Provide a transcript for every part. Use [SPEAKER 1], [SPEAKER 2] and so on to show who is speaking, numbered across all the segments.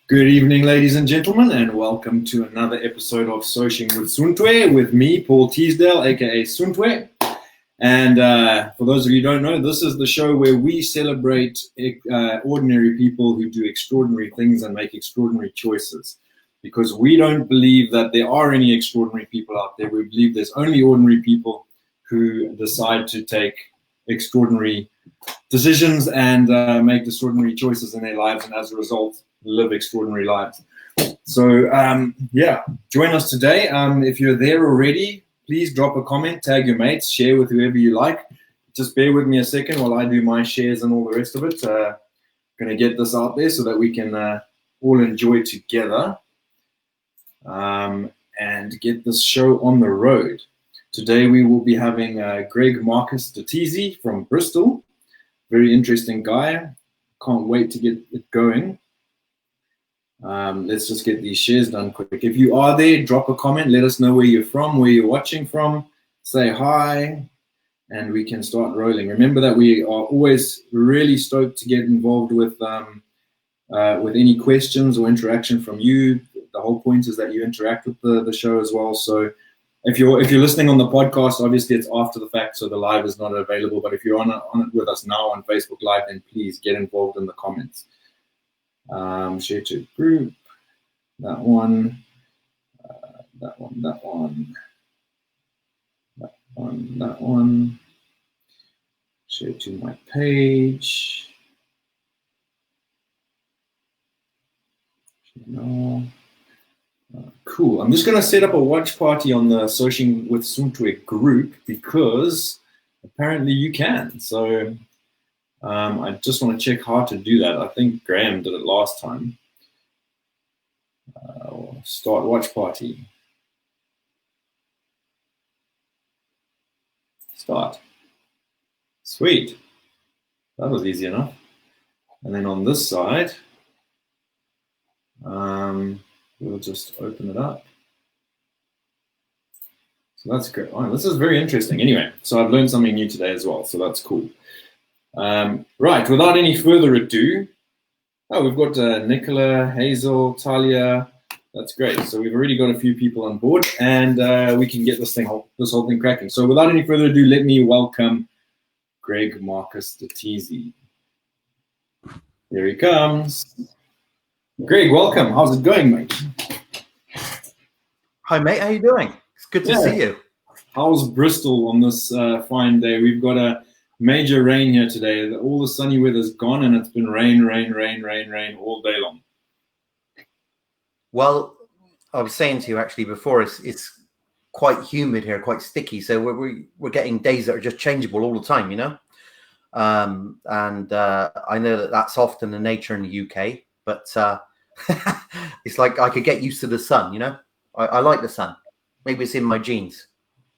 [SPEAKER 1] Good evening, ladies and gentlemen, and welcome to another episode of Soshing with Suntwe with me, Paul Teasdale, aka Suntwe. And for those of you who don't know, this is the show where we celebrate ordinary people who do extraordinary things and make extraordinary choices. Because we don't believe that there are any extraordinary people out there. We believe there's only ordinary people who decide to take extraordinary decisions and make extraordinary choices in their lives, and as a result, live extraordinary lives. So join us today. If you're there already, please drop a comment, tag your mates, share with whoever you like. Just bear with me a second while I do my shares and all the rest of it. Going to get this out there so that we can all enjoy together and get this show on the road. Today we will be having Greg Marcus Tisi from Bristol. Very interesting guy. Can't wait to get it going. Let's just get these shares done quick. If you are there, drop a comment. Let us know where you're from, where you're watching from. Say hi, and we can start rolling. Remember that we are always really stoked to get involved with any questions or interaction from you. The whole point is that you interact with the show as well. So if you're listening on the podcast, obviously it's after the fact, so the live is not available. But if you're on it with us now on Facebook Live, then please get involved in the comments. Share to group, that one, that one, share to my page, cool. I'm just going to set up a watch party on the Soshing with Suntwe group because apparently you can. So I just want to check how to do that. I think Graham did it last time. Start watch party. Start. Sweet. That was easy enough. And then on this side, we'll just open it up. So that's great. Oh, this is very interesting. Anyway, so I've learned something new today as well. So that's cool. Right, without any further ado, we've got Nicola, Hazel, Talia. That's great. So we've already got a few people on board, and we can get this whole thing cracking. So without any further ado, let me welcome Greg Marcus Tisi. Here he comes. Greg, welcome. How's it going, mate?
[SPEAKER 2] Hi, mate. How you doing? It's good to see you.
[SPEAKER 1] How's Bristol on this fine day? We've got a major rain here today. All the sunny weather's gone, and it's been rain all day long.
[SPEAKER 2] Well, I was saying to you actually before, it's quite humid here, quite sticky. So we're getting days that are just changeable all the time, you know. And I know that's often the nature in the UK, but it's like I could get used to the sun, you know. I like the sun. Maybe it's in my genes.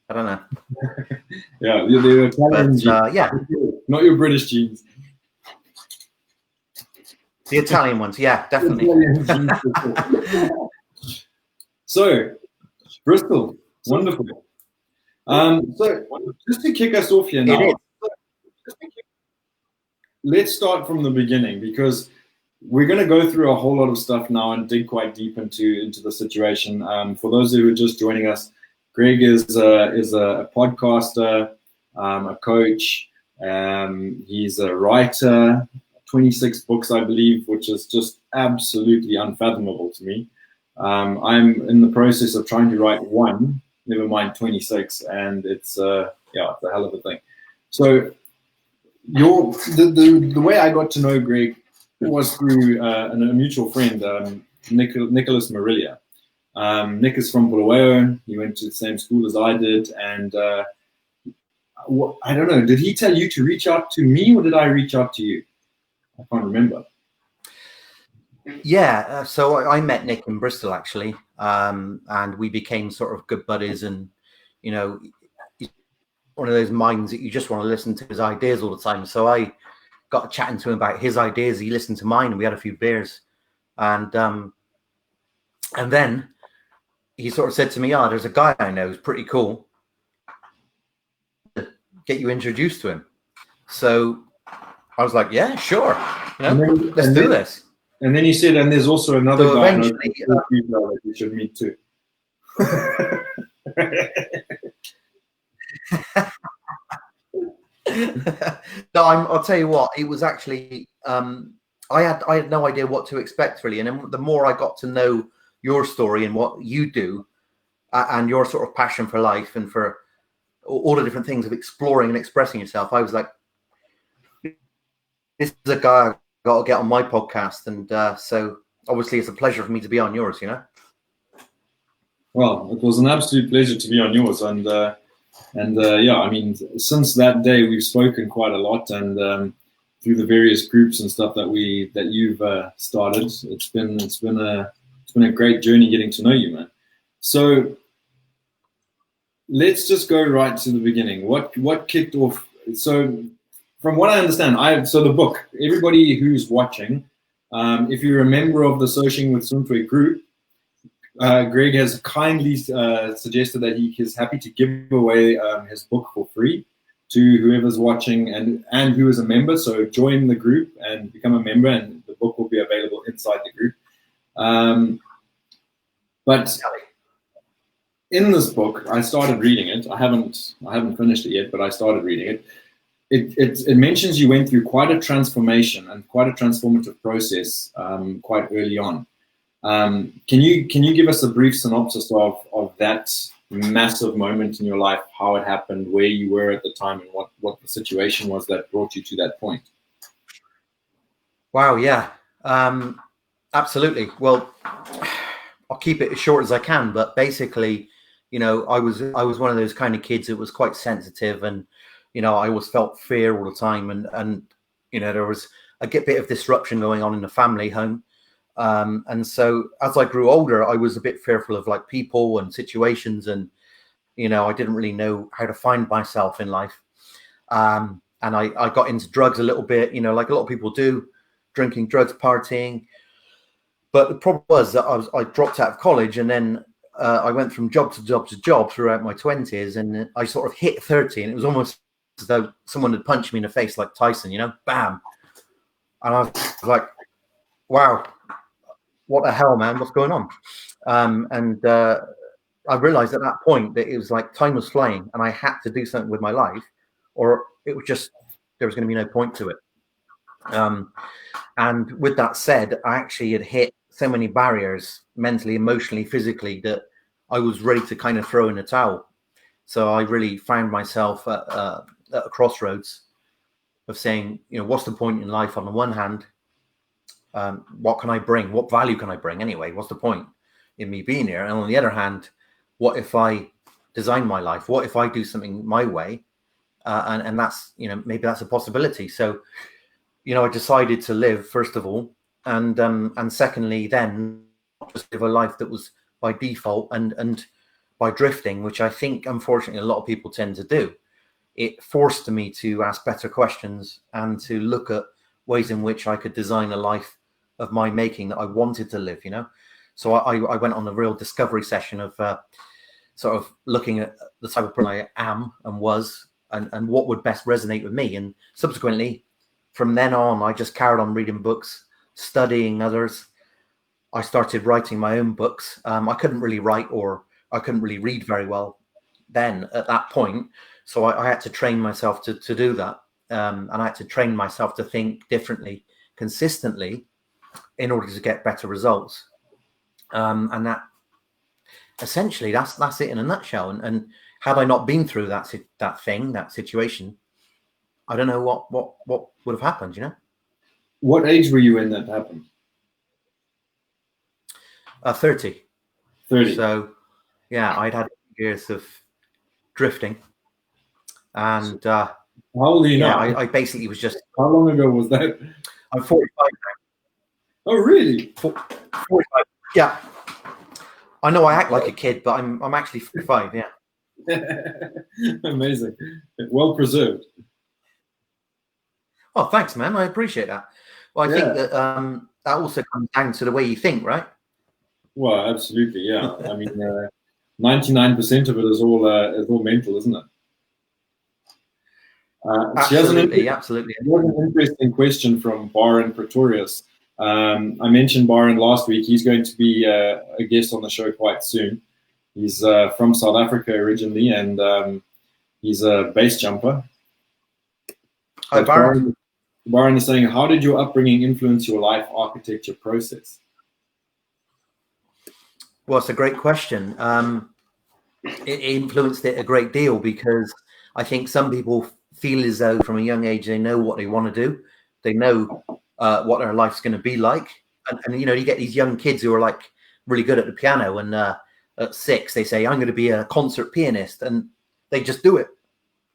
[SPEAKER 2] I don't know.
[SPEAKER 1] Yeah, you're Italian genes.
[SPEAKER 2] Yeah.
[SPEAKER 1] Not your British genes.
[SPEAKER 2] The Italian ones, yeah, definitely.
[SPEAKER 1] So, Bristol, wonderful. So, just to kick us off here now, let's start from the beginning, because we're going to go through a whole lot of stuff now and dig quite deep into the situation. For those who are just joining us, Greg is a podcaster, a coach. He's a writer, 26 books, I believe, which is just absolutely unfathomable to me. I'm in the process of trying to write one, never mind 26, and it's a hell of a thing. So the way I got to know Greg was through a mutual friend, Nicholas Marilia. Nick is from Bulawayo. He went to the same school as I did, and I don't know, did he tell you to reach out to me, or did I reach out to you? I can't remember.
[SPEAKER 2] Yeah, so I met Nick in Bristol, actually, and we became sort of good buddies, and, you know, he's one of those minds that you just want to listen to his ideas all the time. So I got chatting to him about his ideas. He listened to mine, and we had a few beers, and then he sort of said to me, there's a guy I know who's pretty cool. Get you introduced to him. So I was like, yeah, sure. You know, let's do this.
[SPEAKER 1] And then you said, and there's also another
[SPEAKER 2] So
[SPEAKER 1] guy
[SPEAKER 2] eventually,
[SPEAKER 1] that you should meet too.
[SPEAKER 2] No, I'll tell you what. It was actually I had no idea what to expect really, and then the more I got to know your story and what you do, and your sort of passion for life and for all the different things of exploring and expressing yourself, I was like, this is a guy I've got to get on my podcast, and so obviously it's a pleasure for me to be on yours. You know.
[SPEAKER 1] Well, it was an absolute pleasure to be on yours, and yeah, I mean, since that day we've spoken quite a lot, and through the various groups and stuff that you've started, it's been a great journey getting to know you, man. So let's just go right to the beginning. What kicked off? So from what I understand, so the book. Everybody who's watching, if you're a member of the Soshing with Suntwe group, Greg has kindly suggested that he is happy to give away his book for free to whoever's watching and who is a member. So join the group and become a member, and the book will be available inside the group. But in this book, I started reading it. I haven't finished it yet, but I started reading it. It mentions you went through quite a transformation and quite a transformative process quite early on. Can you give us a brief synopsis of that massive moment in your life, how it happened, where you were at the time, and what the situation was that brought you to that point?
[SPEAKER 2] Wow, yeah, absolutely. Well, I'll keep it as short as I can, but basically, you know, I was one of those kind of kids that was quite sensitive, and you know, I always felt fear all the time, and you know, there was a bit of disruption going on in the family home. And so as I grew older, I was a bit fearful of like people and situations, and you know, I didn't really know how to find myself in life. And I got into drugs a little bit, you know, like a lot of people do, drinking, drugs, partying. But the problem was that I dropped out of college, and then I went from job to job to job throughout my 20s, and I sort of hit 30, and it was almost as though someone had punched me in the face like Tyson, you know, bam. And I was like, wow, what the hell, man? What's going on? I realized at that point that it was like time was flying, and I had to do something with my life, or it was just, there was going to be no point to it. And with that said, I actually had hit so many barriers mentally, emotionally, physically, that I was ready to kind of throw in the towel. So I really found myself at a crossroads of saying, you know, what's the point in life on the one hand? What can I bring? What value can I bring anyway? What's the point in me being here? And on the other hand, what if I design my life? What if I do something my way? And that's, you know, maybe that's a possibility. So, you know, I decided to live, first of all, and secondly, then just live a life that was by default and by drifting, which I think, unfortunately, a lot of people tend to do. It forced me to ask better questions and to look at ways in which I could design a life of my making that I wanted to live, you know. So I went on a real discovery session of sort of looking at the type of person I am and was, and what would best resonate with me. And subsequently, from then on, I just carried on reading books, studying others. I started writing my own books. I couldn't really write, or I couldn't really read very well then at that point. So I had to train myself to do that. And I had to train myself to think differently, consistently, in order to get better results. And that essentially, that's it in a nutshell. And had I not been through that situation, I don't know what would have happened, you know.
[SPEAKER 1] What age were you when that happened?
[SPEAKER 2] 30.
[SPEAKER 1] 30.
[SPEAKER 2] So yeah, I'd had years of drifting, and
[SPEAKER 1] how old are you now?
[SPEAKER 2] I basically was just.
[SPEAKER 1] How long ago was that?
[SPEAKER 2] I'm 45 now.
[SPEAKER 1] Oh, really?
[SPEAKER 2] 45. Yeah. I know I act like a kid, but I'm actually 45. Yeah.
[SPEAKER 1] Amazing. Well preserved.
[SPEAKER 2] Oh, thanks, man. I appreciate that. Well, I think that that also comes down to the way you think, right?
[SPEAKER 1] Well, absolutely. Yeah. I mean, 99% of it is all mental, isn't it?
[SPEAKER 2] Absolutely.
[SPEAKER 1] She has an interesting question from Baron Pretorius. I mentioned Byron last week. He's going to be a guest on the show quite soon. He's from South Africa originally, and he's a base jumper.
[SPEAKER 2] Hi, Byron.
[SPEAKER 1] Byron is saying, how did your upbringing influence your life architecture process?
[SPEAKER 2] Well, it's a great question. It influenced it a great deal because I think some people feel as though from a young age they know what they want to do. They know what their life's going to be like. And, you get these young kids who are like really good at the piano, and at 6, they say, I'm going to be a concert pianist. And they just do it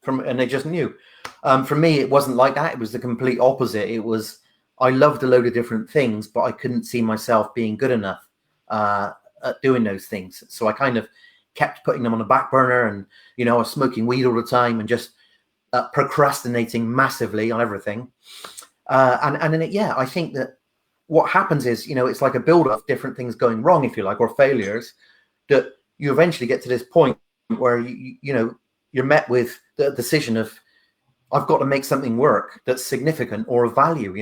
[SPEAKER 2] and they just knew. For me, it wasn't like that. It was the complete opposite. It was, I loved a load of different things, but I couldn't see myself being good enough at doing those things. So I kind of kept putting them on the back burner, and, I was smoking weed all the time and just procrastinating massively on everything. And then, I think that what happens is, it's like a build of different things going wrong, if you like, or failures, that you eventually get to this point where, you're met with the decision of, I've got to make something work that's significant or of value,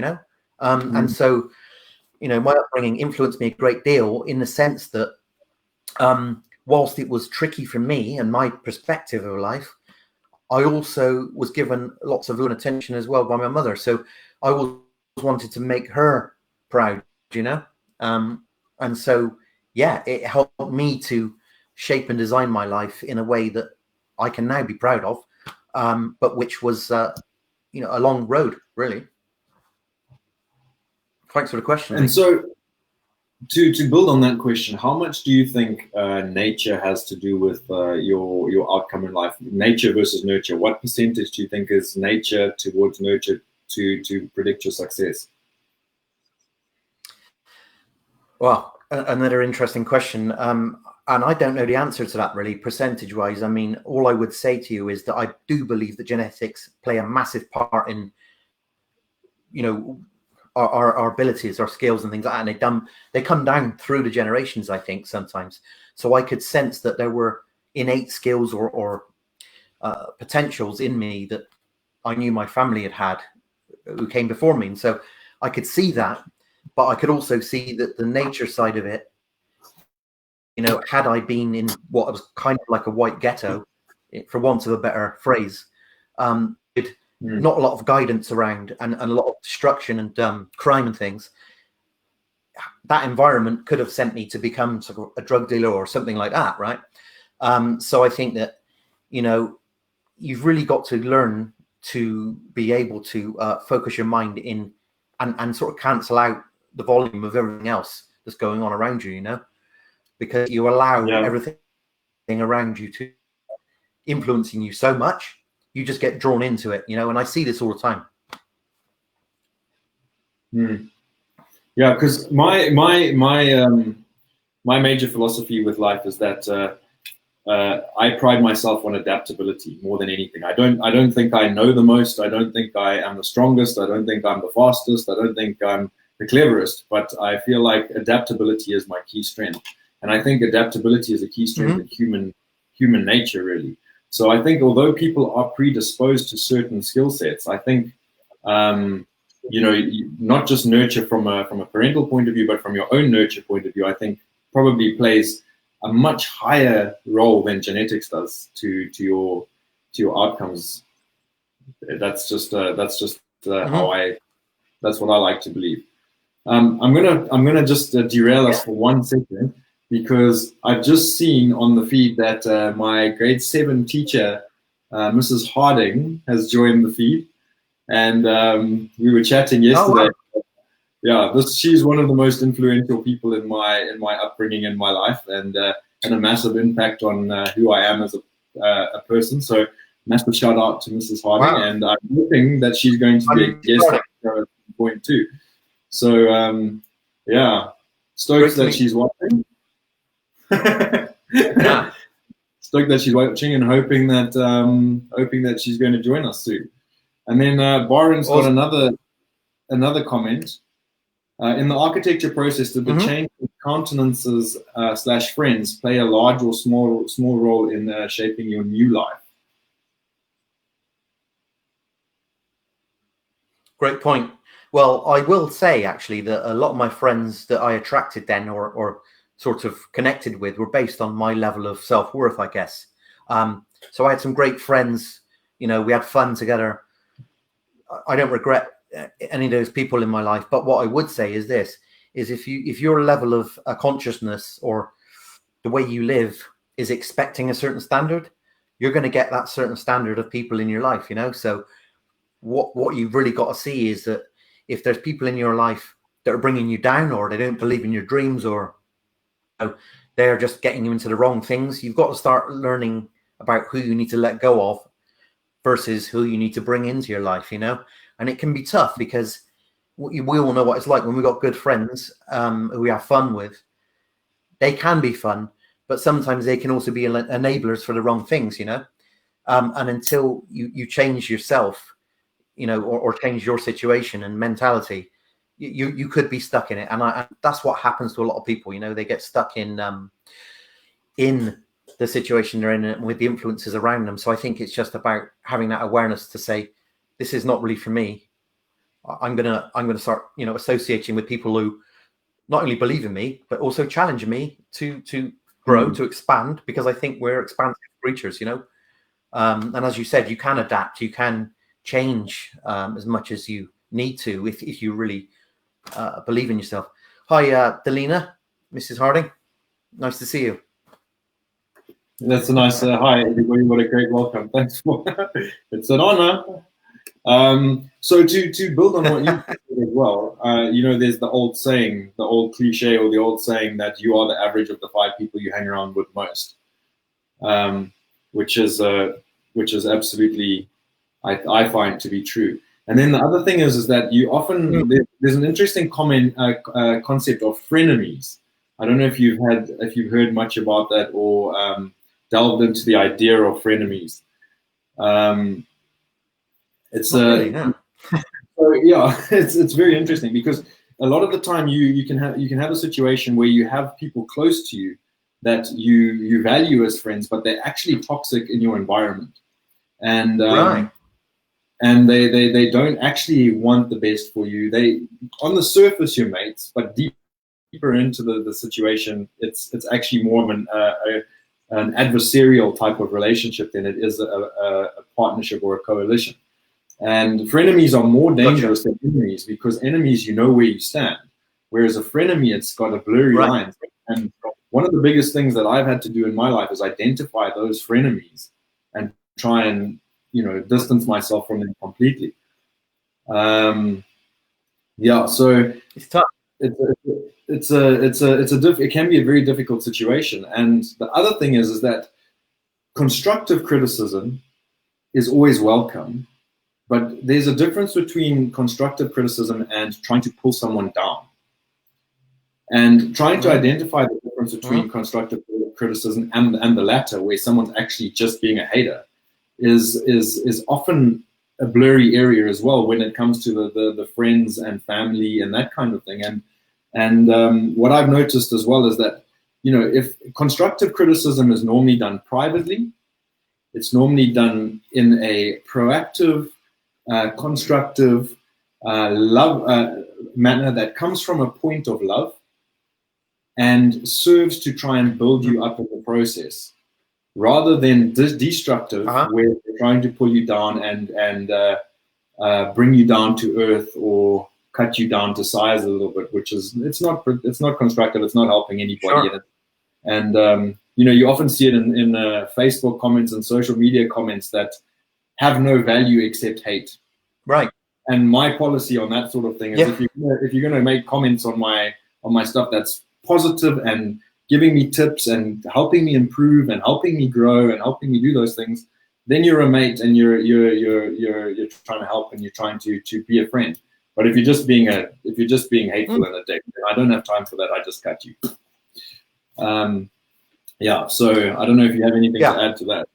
[SPEAKER 2] And so, my upbringing influenced me a great deal in the sense that whilst it was tricky for me and my perspective of life, I also was given lots of love and attention as well by my mother. So I always wanted to make her proud, And so, it helped me to shape and design my life in a way that I can now be proud of, but which was, a long road, really. Thanks for the question.
[SPEAKER 1] And so, to build on that question, how much do you think nature has to do with your outcome in life? Nature versus nurture. What percentage do you think is nature towards nurture to predict your success?
[SPEAKER 2] Well, another interesting question. And I don't know the answer to that, really, percentage-wise. I mean, all I would say to you is that I do believe that genetics play a massive part in, our abilities, our skills and things like that. And they come down through the generations, I think, sometimes. So I could sense that there were innate skills or potentials in me that I knew my family had who came before me. And so I could see that, but I could also see that the nature side of it, had I been in what was kind of like a white ghetto, for want of a better phrase, not a lot of guidance around and a lot of destruction and crime and things, that environment could have sent me to become sort of a drug dealer or something like that, right? So I think that, you've really got to learn to be able to focus your mind in and sort of cancel out the volume of everything else that's going on around you, because you allow everything around you to influencing you so much, you just get drawn into it, and I see this all the time.
[SPEAKER 1] Yeah, because my major philosophy with life is that I pride myself on adaptability more than anything. I don't think I know the most. I don't think I am the strongest. I don't think I'm the fastest. I don't think I'm the cleverest. But I feel like adaptability is my key strength. And I think adaptability is a key strength in human nature, really. So I think although people are predisposed to certain skill sets, I think, not just nurture from a parental point of view, but from your own nurture point of view, I think probably plays a much higher role than genetics does to your outcomes. That's just that's what I like to believe. I'm gonna just derail us for 1 second, because I've just seen on the feed that my grade 7 teacher, Mrs. Harding, has joined the feed, and we were chatting yesterday.
[SPEAKER 2] Oh, wow.
[SPEAKER 1] Yeah, she's one of the most influential people in my upbringing in my life, and had a massive impact on who I am as a person. So massive shout out to Mrs. Harding,
[SPEAKER 2] Wow.
[SPEAKER 1] and I'm hoping that she's going to be a guest at some point too. So stoked that she's watching. Stoked that she's watching, and hoping that she's going to join us soon. And then Byron's got another comment. In the architecture process, did the change of countenances / friends play a large or small role in shaping your new life?
[SPEAKER 2] Great point. Well, I will say actually that a lot of my friends that I attracted then, or sort of connected with, were based on my level of self-worth, I guess. So I had some great friends. We had fun together. I don't regret any of those people in my life. But what I would say is this: is if your level of consciousness or the way you live is expecting a certain standard, you're going to get that certain standard of people in your life. So what you've really got to see is that if there's people in your life that are bringing you down, or they don't believe in your dreams, or they're just getting you into the wrong things, you've got to start learning about who you need to let go of versus who you need to bring into your life. And it can be tough, because we all know what it's like when we've got good friends who we have fun with. They can be fun, but sometimes they can also be enablers for the wrong things. And until you change yourself, or change your situation and mentality, you could be stuck in it. And that's what happens to a lot of people. They get stuck in the situation they're in and with the influences around them. So I think it's just about having that awareness to say, this is not really for me. I'm gonna start, associating with people who not only believe in me, but also challenge me to grow, to expand, because I think we're expansive creatures, and as you said, you can adapt, you can change as much as you need to if you really believe in yourself. Hi, Delina, Mrs. Harding, nice to see you.
[SPEAKER 1] That's a nice hi, everybody. What a great welcome. Thanks for it's an honor. So to build on what you said as well, there's the old saying, the old cliche, or the old saying that you are the average of the 5 people you hang around with most, which is absolutely, I find to be true. And then the other thing is that you often there's an interesting concept of frenemies. I don't know if you've heard much about that, or delved into the idea of frenemies. It's
[SPEAKER 2] really, no.
[SPEAKER 1] So yeah, it's very interesting, because a lot of the time you can have a situation where you have people close to you that you value as friends, but they're actually toxic in your environment, and
[SPEAKER 2] right.
[SPEAKER 1] And they don't actually want the best for you. They, on the surface, you're mates, but deeper into the situation, it's actually more of an adversarial type of relationship than it is a partnership or a coalition. And frenemies are more dangerous than enemies, because enemies, you know where you stand, whereas a frenemy, it's got a blurry line. And one of the biggest things that I've had to do in my life is identify those frenemies and try and distance myself from them completely. Yeah, so
[SPEAKER 2] it's tough.
[SPEAKER 1] It can be a very difficult situation. And the other thing is that constructive criticism is always welcome, but there's a difference between constructive criticism and trying to pull someone down. And trying to identify the difference between constructive criticism and the latter, where someone's actually just being a hater, is often a blurry area as well when it comes to the friends and family and that kind of thing. And what I've noticed as well is that, if constructive criticism is normally done privately, it's normally done in a proactive, constructive, love manner that comes from a point of love and serves to try and build you up in the process, rather than destructive, where they're trying to pull you down and bring you down to earth, or cut you down to size a little bit, which is it's not constructive. It's not helping anybody.
[SPEAKER 2] Sure.
[SPEAKER 1] And you often see it in Facebook comments and social media comments that have no value except hate.
[SPEAKER 2] Right.
[SPEAKER 1] And my policy on that sort of thing is, if you're going to make comments on my stuff that's positive and giving me tips and helping me improve and helping me grow and helping me do those things, then you're a mate and you're trying to help and you're trying to be a friend. But if you're just being hateful and a dick, I don't have time for that. I just cut you. So I don't know if you have anything to add to that.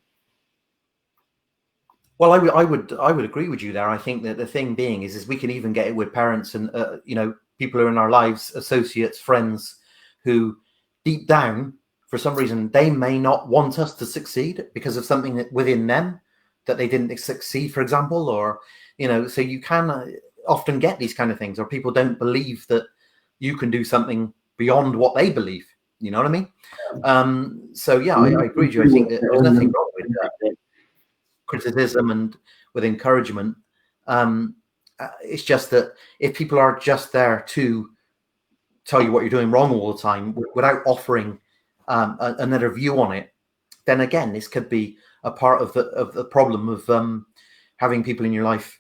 [SPEAKER 2] Well, I would agree with you there. I think that the thing being is we can even get it with parents and people who are in our lives, associates, friends, who deep down, for some reason, they may not want us to succeed because of something within them that they didn't succeed, for example, or so you can often get these kind of things, or people don't believe that you can do something beyond what they believe. You know what I mean? So yeah, I agree with you. I think that there's nothing wrong with criticism and with encouragement. It's just that if people are just there to tell you what you're doing wrong all the time without offering another view on it, then again, this could be a part of the problem of having people in your life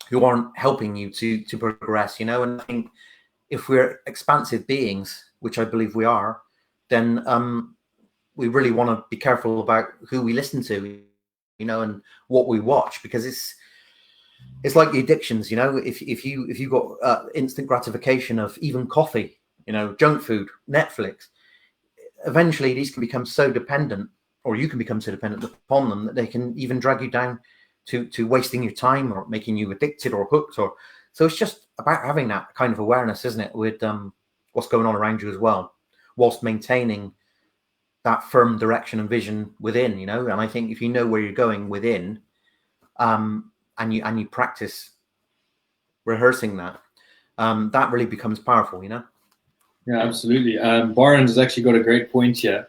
[SPEAKER 2] who aren't helping you to progress, you know. And I think if we're expansive beings, which I believe we are, then we really want to be careful about who we listen to, you know, and what we watch, because it's like the addictions, you know. If you got instant gratification of even coffee, you know, junk food, Netflix, eventually these can become so dependent, or you can become so dependent upon them, that they can even drag you down to wasting your time or making you addicted or hooked. Or so it's just about having that kind of awareness, isn't it, with what's going on around you as well, whilst maintaining that firm direction and vision within, you know. And I think if you know where you're going within, and you practice rehearsing that, that really becomes powerful, you know.
[SPEAKER 1] Yeah, absolutely. Byron has actually got a great point here.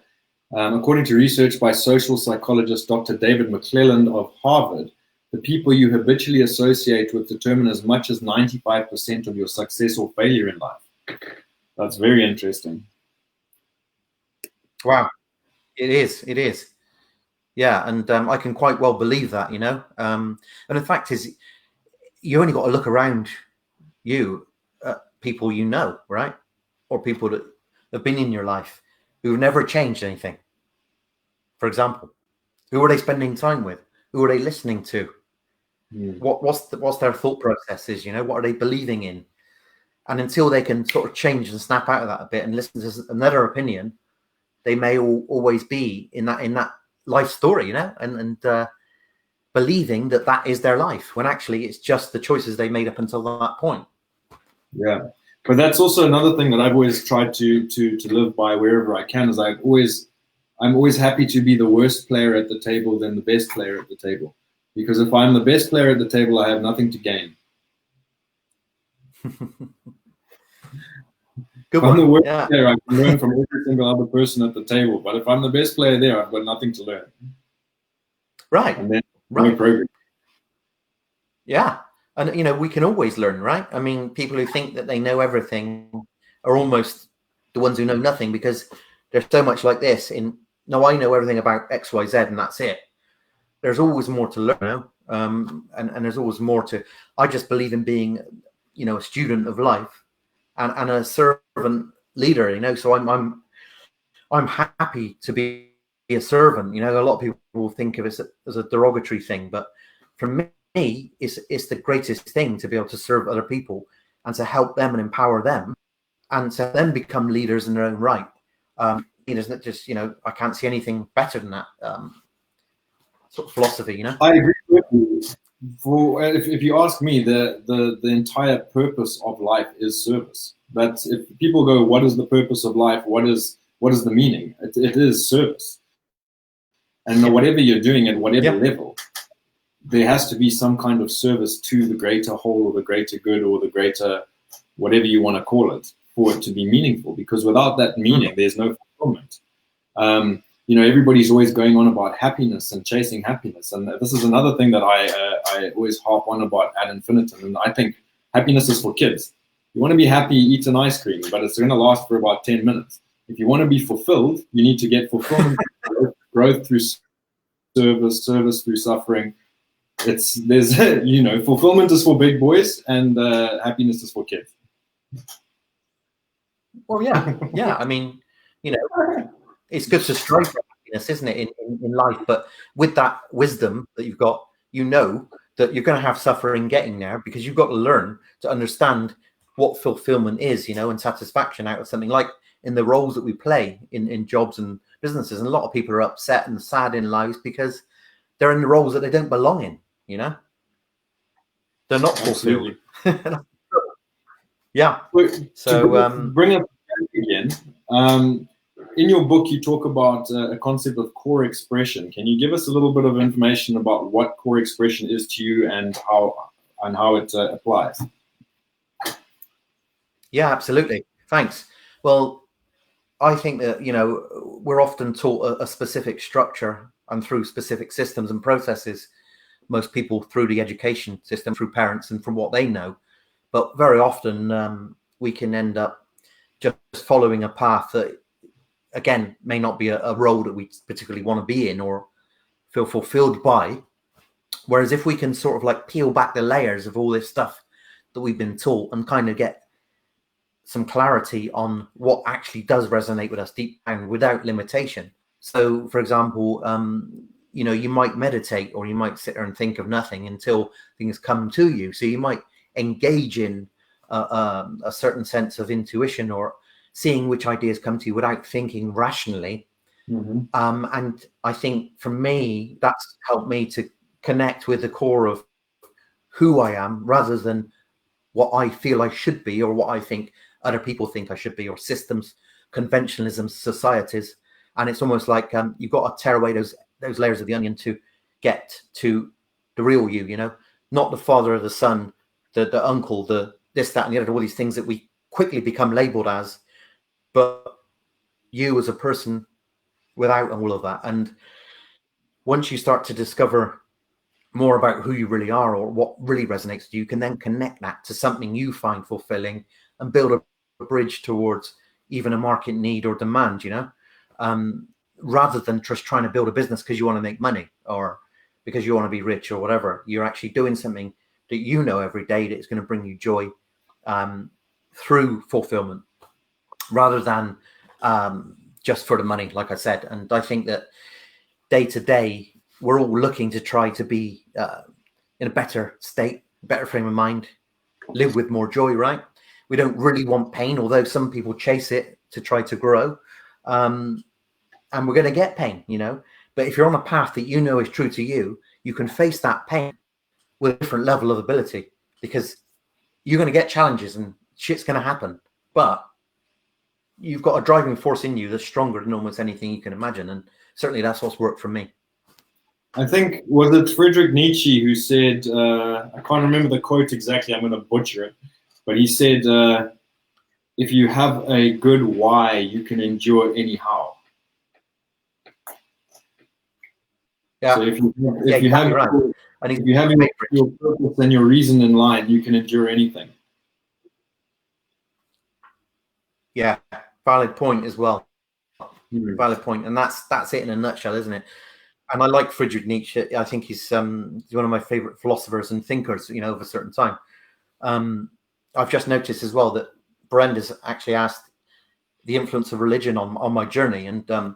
[SPEAKER 1] According to research by social psychologist Dr. David McClelland of Harvard, the people you habitually associate with determine as much as 95% of your success or failure in life. That's very interesting.
[SPEAKER 2] Wow. It is. Yeah, and I can quite well believe that, you know. And the fact is, you only got to look around you at people you know, right? Or people that have been in your life who've never changed anything. For example, who are they spending time with? Who are they listening to? What's their thought processes? You know, what are they believing in? And until they can sort of change and snap out of that a bit and listen to another opinion, they may always be in that life story, you know, and believing that is their life, when actually it's just the choices they made up until that point.
[SPEAKER 1] Yeah, but that's also another thing that I've always tried to live by wherever I can. Is I'm always happy to be the worst player at the table than the best player at the table, because if I'm the best player at the table, I have nothing to gain.
[SPEAKER 2] Good
[SPEAKER 1] if I'm the worst
[SPEAKER 2] yeah.
[SPEAKER 1] player, I can learn from every single other person at the table. But if I'm the best player there, I've got nothing to learn.
[SPEAKER 2] Right.
[SPEAKER 1] And then
[SPEAKER 2] right.
[SPEAKER 1] Progress.
[SPEAKER 2] Yeah. And, you know, we can always learn, right? I mean, people who think that they know everything are almost the ones who know nothing, because there's so much like this no, I know everything about X, Y, Z, and that's it. There's always more to learn, you know? And there's always more I just believe in being, you know, a student of life and a servant leader, you know. So I'm happy to be a servant. You know, a lot of people will think of it as a derogatory thing, but for me, it's the greatest thing to be able to serve other people and to help them and empower them and to then become leaders in their own right. Leaders that just, you know, I can't see anything better than that sort of philosophy, you know.
[SPEAKER 1] I agree with you. If you ask me, the entire purpose of life is service. That's if people go, what is the purpose of life? What is the meaning? It is service. And whatever you're doing at whatever level, there has to be some kind of service to the greater whole or the greater good or the greater whatever you want to call it, for it to be meaningful. Because without that meaning, there's no fulfillment. You know, everybody's always going on about happiness and chasing happiness. And this is another thing that I always harp on about ad infinitum. And I think happiness is for kids. You want to be happy, eat an ice cream, but it's going to last for about 10 minutes. If you want to be fulfilled, you need to get fulfillment, growth through service through suffering. There's you know, fulfillment is for big boys and happiness is for kids.
[SPEAKER 2] Well, yeah. I mean, you know, it's good to strive for happiness, isn't it, in life? But with that wisdom that you've got, you know that you're going to have suffering getting there, because you've got to learn to understand what fulfillment is, you know, and satisfaction out of something, like in the roles that we play in jobs and businesses. And a lot of people are upset and sad in lives because they're in the roles that they don't belong in, you know. They're not fulfilled. Yeah.
[SPEAKER 1] So bring up again. In your book, you talk about a concept of core expression. Can you give us a little bit of information about what core expression is to you and how how it applies.
[SPEAKER 2] Yeah, absolutely. Thanks. Well, I think that, we're often taught a specific structure, and through specific systems and processes, most people through the education system, through parents and from what they know. But very often we can end up just following a path that, again, may not be a role that we particularly want to be in or feel fulfilled by. Whereas if we can sort of like peel back the layers of all this stuff that we've been taught and kind of get some clarity on what actually does resonate with us deep down without limitation. So, for example, you might meditate, or you might sit there and think of nothing until things come to you. So you might engage in a certain sense of intuition, or seeing which ideas come to you without thinking rationally.
[SPEAKER 1] Mm-hmm.
[SPEAKER 2] And I think for me, that's helped me to connect with the core of who I am, rather than what I feel I should be, or what I think other people think I should be, or systems, conventionalisms, societies. And it's almost like you've got to tear away those layers of the onion to get to the real you, not the father or the son, the uncle, the this, that, and the other, all these things that we quickly become labeled as, but you as a person without all of that. And once you start to discover more about who you really are, or what really resonates with you, you can then connect that to something you find fulfilling and build a bridge towards even a market need or demand, rather than just trying to build a business because you want to make money, or because you want to be rich, or whatever. You're actually doing something that every day that is going to bring you joy through fulfillment, rather than just for the money, like I said. And I think that day to day, we're all looking to try to be in a better state, better frame of mind, live with more joy, right? We don't really want pain, although some people chase it to try to grow. And we're going to get pain, But if you're on a path that is true to you, you can face that pain with a different level of ability, because you're going to get challenges and shit's going to happen. But you've got a driving force in you that's stronger than almost anything you can imagine. And certainly that's what's worked for me.
[SPEAKER 1] I think, was it Friedrich Nietzsche who said, I can't remember the quote exactly, I'm going to butcher it, but he said, if you have a good why, you can endure anyhow.
[SPEAKER 2] Yeah.
[SPEAKER 1] So if you have your purpose and your reason in line, you can endure anything. Yeah,
[SPEAKER 2] valid point as well. Valid point, and that's it in a nutshell, isn't it? And I like Friedrich Nietzsche. I think he's one of my favorite philosophers and thinkers, of a certain time. I've just noticed as well that Brenda's actually asked the influence of religion on my journey. And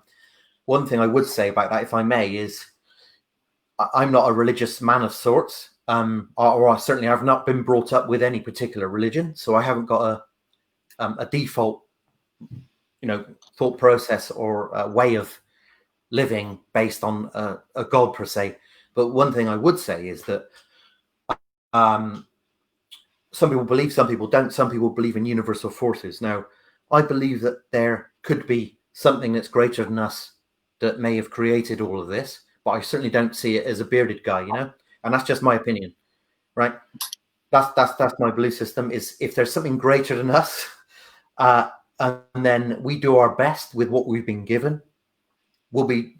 [SPEAKER 2] one thing I would say about that, if I may, is I'm not a religious man of sorts, or certainly I've not been brought up with any particular religion, so I haven't got a default, thought process or a way of living based on a God per se. But one thing I would say is that some people believe, some people don't. Some people believe in universal forces. Now, I believe that there could be something that's greater than us that may have created all of this, but I certainly don't see it as a bearded guy, and that's just my opinion, right? That's my belief system, is if there's something greater than us, and then we do our best with what we've been given, we'll be,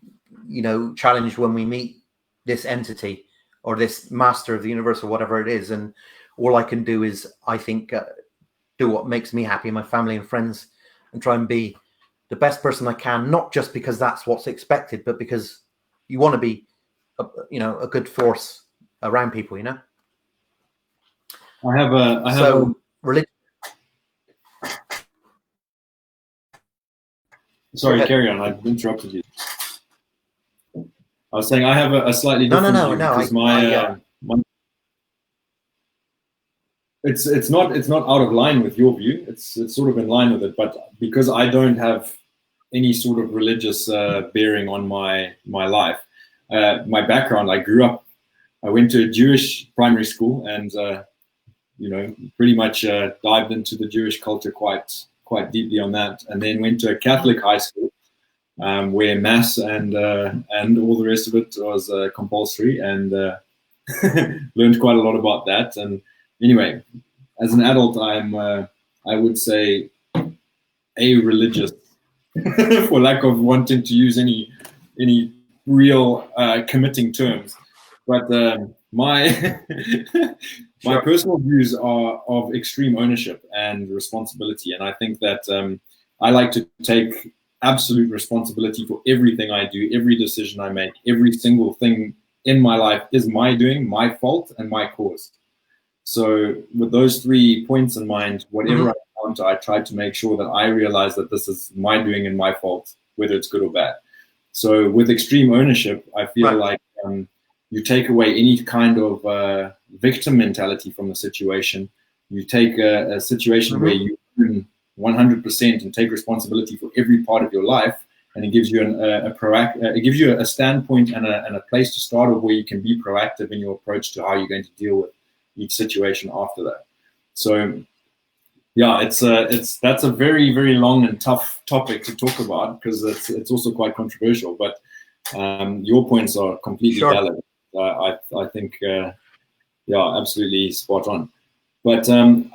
[SPEAKER 2] challenged when we meet this entity or this master of the universe or whatever it is. And all I can do is, I think, do what makes me happy, my family and friends, and try and be the best person I can, not just because that's what's expected, but because you want to be, a good force around people, religion.
[SPEAKER 1] Sorry, carry on. I interrupted you. I was saying I have a slightly different view, because it's not out of line with your view. It's sort of in line with it, but because I don't have any sort of religious bearing on my life, my background, I went to a Jewish primary school, and pretty much dived into the Jewish culture quite deeply on that, and then went to a Catholic high school, where mass and all the rest of it was compulsory, and learned quite a lot about that. And anyway, as an adult, I would say, a religious, for lack of wanting to use any real committing terms. But my my personal views are of extreme ownership and responsibility, and I think that I like to take absolute responsibility for everything I do, every decision I make, every single thing in my life is my doing, my fault, and my cause. So with those 3 points in mind, whatever I encounter, I try to make sure that I realize that this is my doing and my fault, whether it's good or bad. So with extreme ownership, I feel like you take away any kind of victim mentality from the situation. You take a situation where you own 100% and take responsibility for every part of your life, and it gives you it gives you a standpoint and a place to start with where you can be proactive in your approach to how you're going to deal with each situation after that. So yeah, that's a very, very long and tough topic to talk about, because it's also quite controversial, but your points are completely valid. I think absolutely spot on. But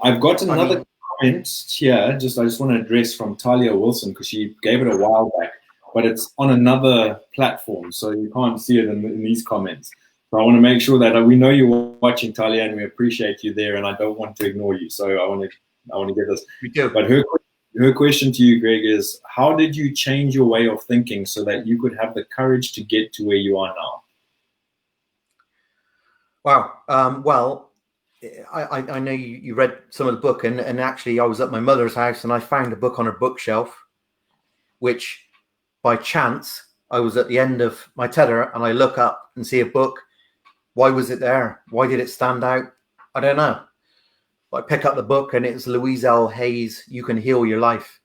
[SPEAKER 1] I've got another comment here. I just want to address from Talia Wilson, because she gave it a while back, but it's on another platform, so you can't see it in these comments. So I want to make sure that we know you're watching, Talia, and we appreciate you there, and I don't want to ignore you. So I want to get this.
[SPEAKER 2] We do.
[SPEAKER 1] But her question to you, Greg, is how did you change your way of thinking so that you could have the courage to get to where you are now?
[SPEAKER 2] Wow. Well, I know you read some of the book, and actually I was at my mother's house and I found a book on her bookshelf, which by chance I was at the end of my tether and I look up and see a book. Why was it there? Why did it stand out? I don't know. But I pick up the book and it's Louise L. Hay's You Can Heal Your Life.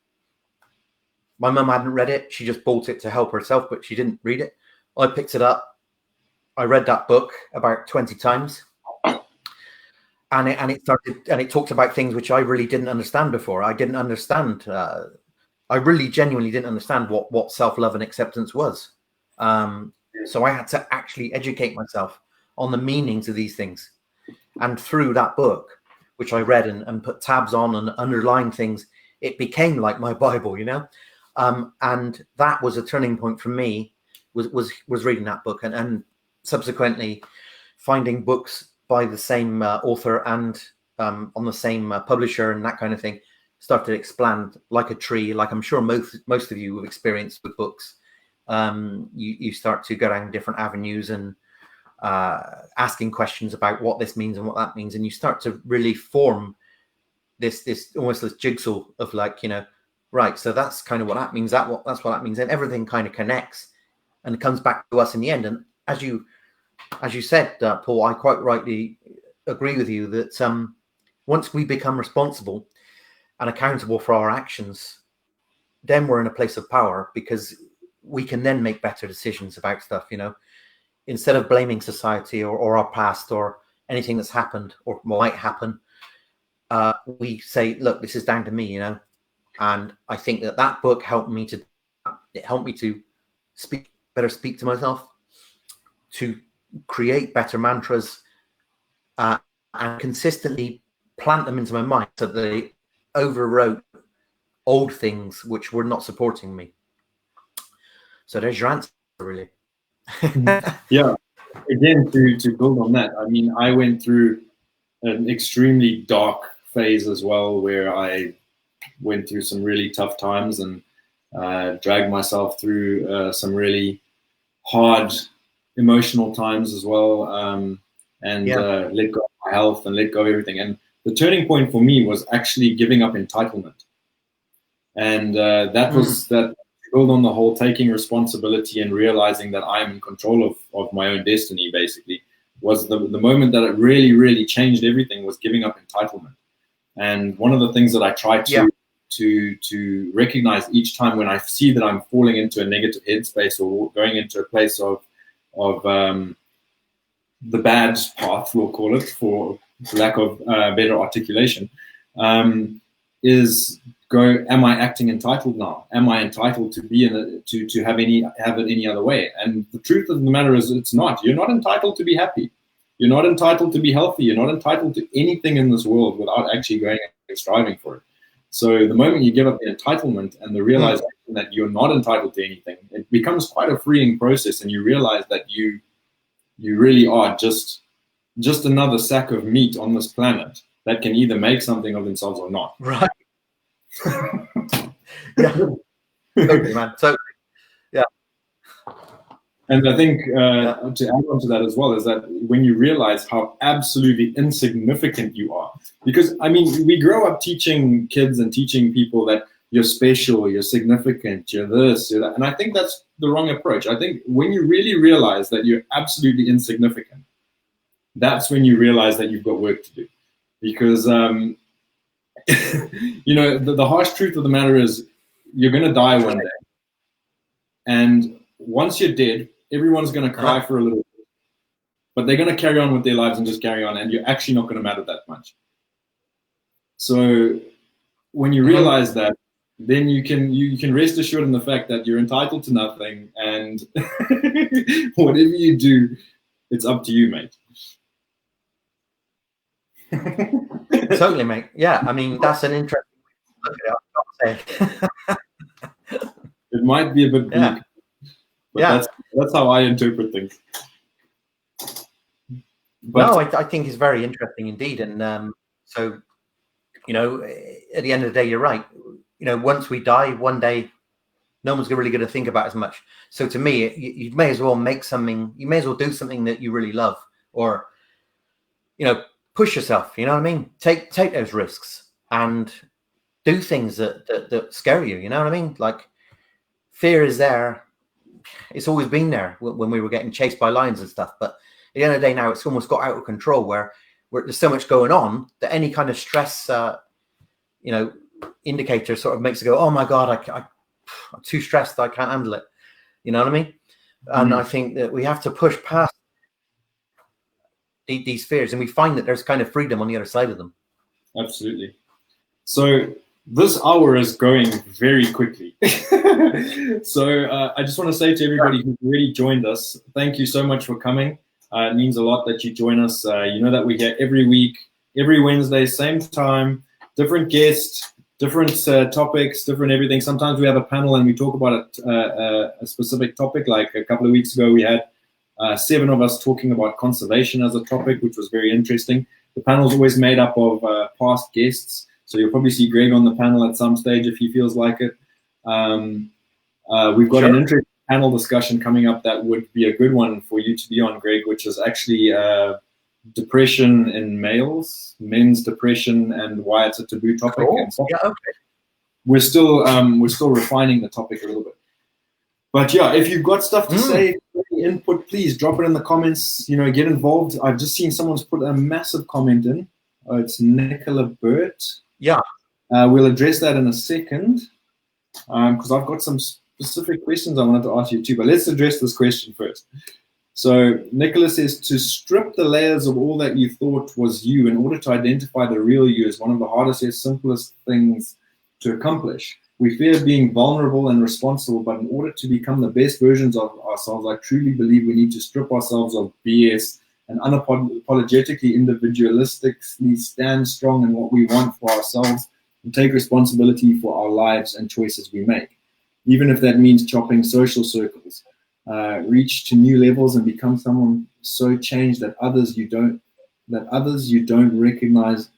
[SPEAKER 2] My mum hadn't read it. She just bought it to help herself, but she didn't read it. I picked it up. I read that book about 20 times. And it talked about things which I really didn't understand before. I didn't understand. I really genuinely didn't understand what self-love and acceptance was. So I had to actually educate myself on the meanings of these things. And through that book, which I read and put tabs on and underlined things, it became like my Bible, you know? And that was a turning point for me, was reading that book and subsequently finding books by the same author and on the same publisher and that kind of thing, started to expand like a tree, like I'm sure most of you have experienced with books. You start to go down different avenues and asking questions about what this means and what that means, and you start to really form this almost this jigsaw of like, you know, right, so that's kind of what that means, that's what that means, and everything kind of connects and it comes back to us in the end. And as you said, Paul, I quite rightly agree with you that once we become responsible and accountable for our actions, then we're in a place of power, because we can then make better decisions about stuff, you know, instead of blaming society or our past or anything that's happened or might happen. We say, look, this is down to me, you know. And I think that book helped me to speak to myself, to create better mantras, and consistently plant them into my mind so that they overwrote old things which were not supporting me. So there's your answer, really.
[SPEAKER 1] Yeah. Again, to build on that, I mean, I went through an extremely dark phase as well, where I went through some really tough times and dragged myself through some really hard emotional times as well, and let go of my health and let go of everything. And the turning point for me was actually giving up entitlement, and that was that. Build on the whole taking responsibility and realizing that I'm in control of my own destiny, basically, was the moment that it really, really changed everything, was giving up entitlement. And one of the things that I try to recognize each time when I see that I'm falling into a negative headspace or going into a place of the bad path, we'll call it, for lack of better articulation, is go, am I acting entitled now? Am I entitled to be have it any other way? And the truth of the matter is, it's not. You're not entitled to be happy. You're not entitled to be healthy. You're not entitled to anything in this world without actually going and striving for it. So the moment you give up the entitlement and the realization that you're not entitled to anything, it becomes quite a freeing process, and you realize that you really are just another sack of meat on this planet that can either make something of themselves or not.
[SPEAKER 2] Right. Yeah. Totally, man. So, yeah.
[SPEAKER 1] And I think to add on to that as well is that when you realize how absolutely insignificant you are, because I mean, we grow up teaching kids and teaching people that you're special, you're significant, you're this, you're that. And I think that's the wrong approach. I think when you really realize that you're absolutely insignificant, that's when you realize that you've got work to do. Because, the harsh truth of the matter is you're going to die one day. And once you're dead, everyone's going to cry for a little bit. But they're going to carry on with their lives and just carry on. And you're actually not going to matter that much. So when you realize that, then you can rest assured in the fact that you're entitled to nothing. And whatever you do, it's up to you, mate.
[SPEAKER 2] Totally, mate. Yeah, I mean, that's an interesting way to look at it, I've got to say.
[SPEAKER 1] It might be a bit bleak, but that's how I interpret things. But,
[SPEAKER 2] no, I think it's very interesting indeed. And so, at the end of the day, you're right. Once we die, one day, no one's really going to think about as much. So to me, you may as well make something, you may as well do something that you really love, or, push yourself, you know what I mean? Take those risks and do things that scare you, you know what I mean? Like, fear is there. It's always been there when we were getting chased by lions and stuff. But at the end of the day now, it's almost got out of control where there's so much going on that any kind of stress, indicator sort of makes it go, oh my God, I'm too stressed. I can't handle it. You know what I mean? And I think that we have to push past these fears, and we find that there's kind of freedom on the other side of them.
[SPEAKER 1] Absolutely. So this hour is going very quickly. So I just want to say to everybody who's really joined us, thank you so much for coming. It means a lot that you join us. You know that we get every week, every Wednesday, same time, different guests, different topics, different everything. Sometimes we have a panel and we talk about a specific topic. Like a couple of weeks ago, we had 7 of us talking about conservation as a topic, which was very interesting. The panel is always made up of past guests. So you'll probably see Greg on the panel at some stage if he feels like it. We've got an interesting panel discussion coming up that would be a good one for you to be on, Greg, which is actually depression in males, men's depression, and why it's a taboo topic.
[SPEAKER 2] Cool. Yeah, okay.
[SPEAKER 1] We're still refining the topic a little bit. But yeah, if you've got stuff to say, any input, please drop it in the comments. Get involved. I've just seen someone's put a massive comment in. It's Nicola Burt.
[SPEAKER 2] Yeah.
[SPEAKER 1] We'll address that in a second because I've got some specific questions I wanted to ask you too. But let's address this question first. So Nicola says, to strip the layers of all that you thought was you in order to identify the real you is one of the hardest yet simplest things to accomplish. We fear being vulnerable and responsible, but in order to become the best versions of ourselves, I truly believe we need to strip ourselves of BS and unapologetically, individualistically stand strong in what we want for ourselves and take responsibility for our lives and choices we make. Even if that means chopping social circles, reach to new levels and become someone so changed that others you don't recognize,